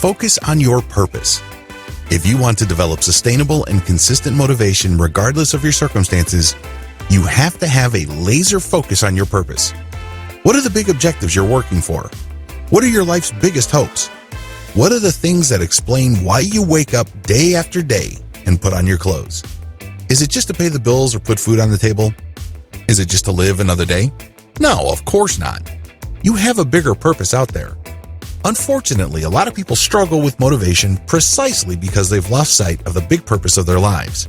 Focus on your purpose. If you want to develop sustainable and consistent motivation regardless of your circumstances, you have to have a laser focus on your purpose. What are the big objectives you're working for? What are your life's biggest hopes? What are the things that explain why you wake up day after day and put on your clothes? Is it just to pay the bills or put food on the table? Is it just to live another day? No, of course not. You have a bigger purpose out there. Unfortunately, a lot of people struggle with motivation precisely because they've lost sight of the big purpose of their lives.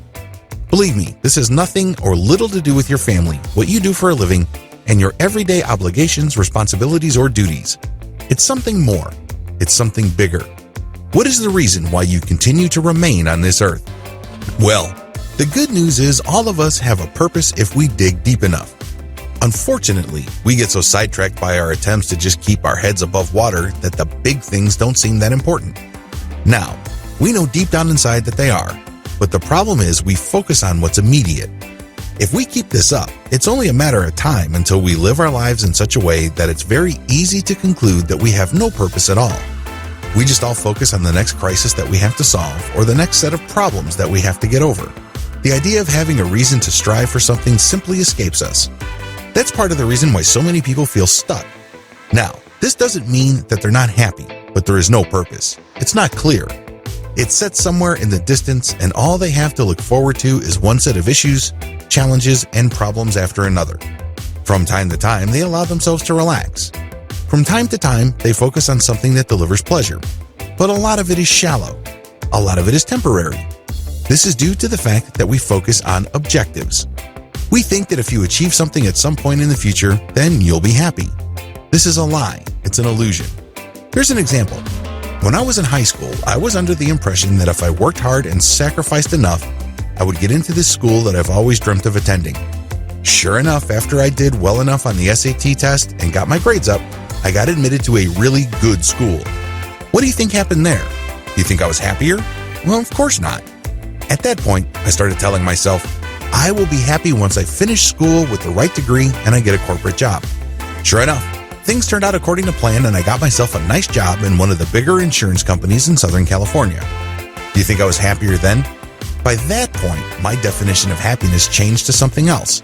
Believe me, this has nothing or little to do with your family, what you do for a living, and your everyday obligations, responsibilities, or duties. It's something more. It's something bigger. What is the reason why you continue to remain on this earth? Well, the good news is all of us have a purpose if we dig deep enough. Unfortunately, we get so sidetracked by our attempts to just keep our heads above water that the big things don't seem that important. Now, we know deep down inside that they are, but the problem is we focus on what's immediate. If we keep this up, it's only a matter of time until we live our lives in such a way that it's very easy to conclude that we have no purpose at all. We just all focus on the next crisis that we have to solve or the next set of problems that we have to get over. The idea of having a reason to strive for something simply escapes us. That's part of the reason why so many people feel stuck. Now, this doesn't mean that they're not happy, but there is no purpose. It's not clear. It's set somewhere in the distance, and all they have to look forward to is one set of issues, challenges, and problems after another. From time to time, they allow themselves to relax. From time to time, they focus on something that delivers pleasure. But a lot of it is shallow. A lot of it is temporary. This is due to the fact that we focus on objectives. We think that if you achieve something at some point in the future, then you'll be happy. This is a lie. It's an illusion. Here's an example. When I was in high school, I was under the impression that if I worked hard and sacrificed enough, I would get into this school that I've always dreamt of attending. Sure enough, after I did well enough on the SAT test and got my grades up, I got admitted to a really good school. What do you think happened there? Do you think I was happier? Well, of course not. At that point, I started telling myself, I will be happy once I finish school with the right degree and I get a corporate job. Sure enough, things turned out according to plan and I got myself a nice job in one of the bigger insurance companies in Southern California. Do you think I was happier then? By that point, my definition of happiness changed to something else.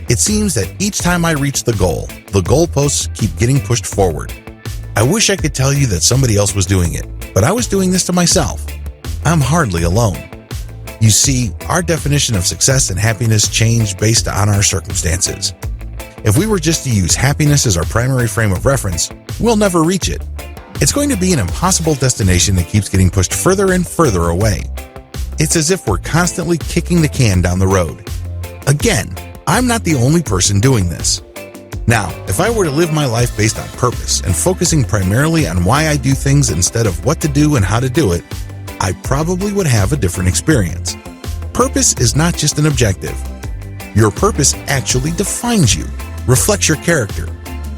It seems that each time I reach the goalposts keep getting pushed forward. I wish I could tell you that somebody else was doing it, but I was doing this to myself. I'm hardly alone. You see, our definition of success and happiness changed based on our circumstances. If we were just to use happiness as our primary frame of reference, we'll never reach it. It's going to be an impossible destination that keeps getting pushed further and further away. It's as if we're constantly kicking the can down the road. Again, I'm not the only person doing this. Now, if I were to live my life based on purpose and focusing primarily on why I do things instead of what to do and how to do it, I probably would have a different experience. Purpose is not just an objective. Your purpose actually defines you, reflects your character,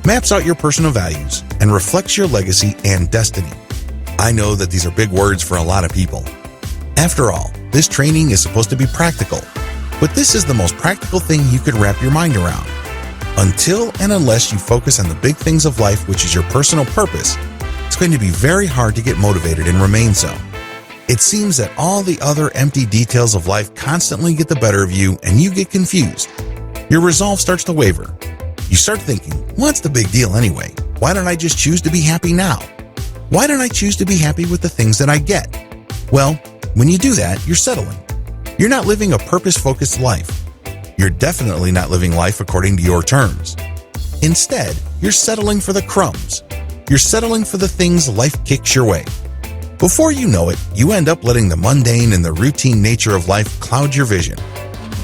maps out your personal values, and reflects your legacy and destiny. I know that these are big words for a lot of people. After all, this training is supposed to be practical, but this is the most practical thing you could wrap your mind around. Until and unless you focus on the big things of life, which is your personal purpose, it's going to be very hard to get motivated and remain so. It seems that all the other empty details of life constantly get the better of you and you get confused. Your resolve starts to waver. You start thinking, what's the big deal anyway? Why don't I just choose to be happy now? Why don't I choose to be happy with the things that I get? Well, when you do that, you're settling. You're not living a purpose-focused life. You're definitely not living life according to your terms. Instead, you're settling for the crumbs. You're settling for the things life kicks your way. Before you know it, you end up letting the mundane and the routine nature of life cloud your vision.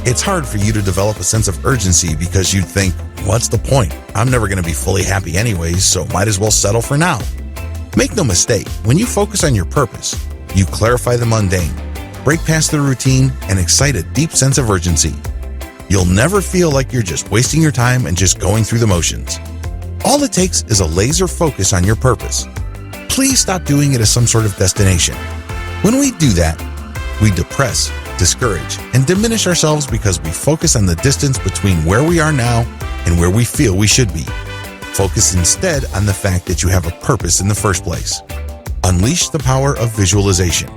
It's hard for you to develop a sense of urgency because you'd think, what's the point? I'm never going to be fully happy anyways, so might as well settle for now. Make no mistake, when you focus on your purpose, you clarify the mundane, break past the routine, and excite a deep sense of urgency. You'll never feel like you're just wasting your time and just going through the motions. All it takes is a laser focus on your purpose. Please stop doing it as some sort of destination. When we do that, we depress, discourage, and diminish ourselves because we focus on the distance between where we are now and where we feel we should be. Focus instead on the fact that you have a purpose in the first place. Unleash the power of visualization.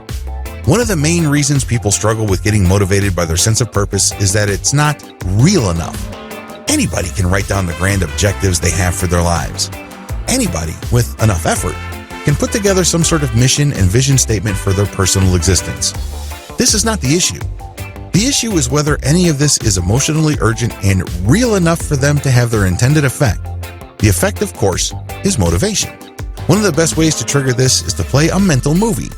One of the main reasons people struggle with getting motivated by their sense of purpose is that it's not real enough. Anybody can write down the grand objectives they have for their lives. Anybody, with enough effort, can put together some sort of mission and vision statement for their personal existence. This is not the issue. The issue is whether any of this is emotionally urgent and real enough for them to have their intended effect. The effect, of course, is motivation. One of the best ways to trigger this is to play a mental movie.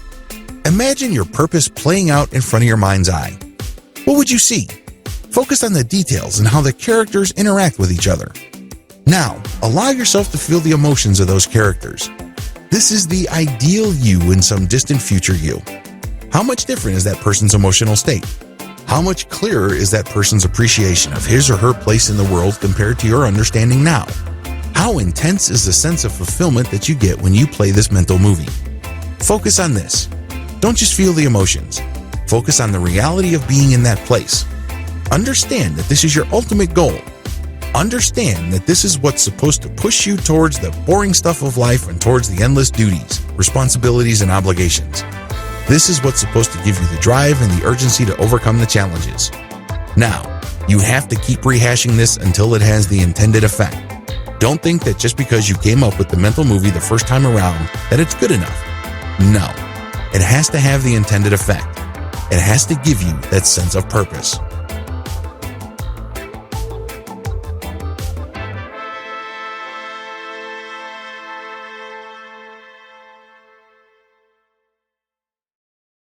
Imagine your purpose playing out in front of your mind's eye. What would you see? Focus on the details and how the characters interact with each other. Now, allow yourself to feel the emotions of those characters. This is the ideal you in some distant future you. How much different is that person's emotional state? How much clearer is that person's appreciation of his or her place in the world compared to your understanding now? How intense is the sense of fulfillment that you get when you play this mental movie? Focus on this. Don't just feel the emotions. Focus on the reality of being in that place. Understand that this is your ultimate goal. Understand that this is what's supposed to push you towards the boring stuff of life and towards the endless duties, responsibilities, and obligations. This is what's supposed to give you the drive and the urgency to overcome the challenges. Now, you have to keep rehashing this until it has the intended effect. Don't think that just because you came up with the mental movie the first time around that it's good enough. No. It has to have the intended effect. It has to give you that sense of purpose.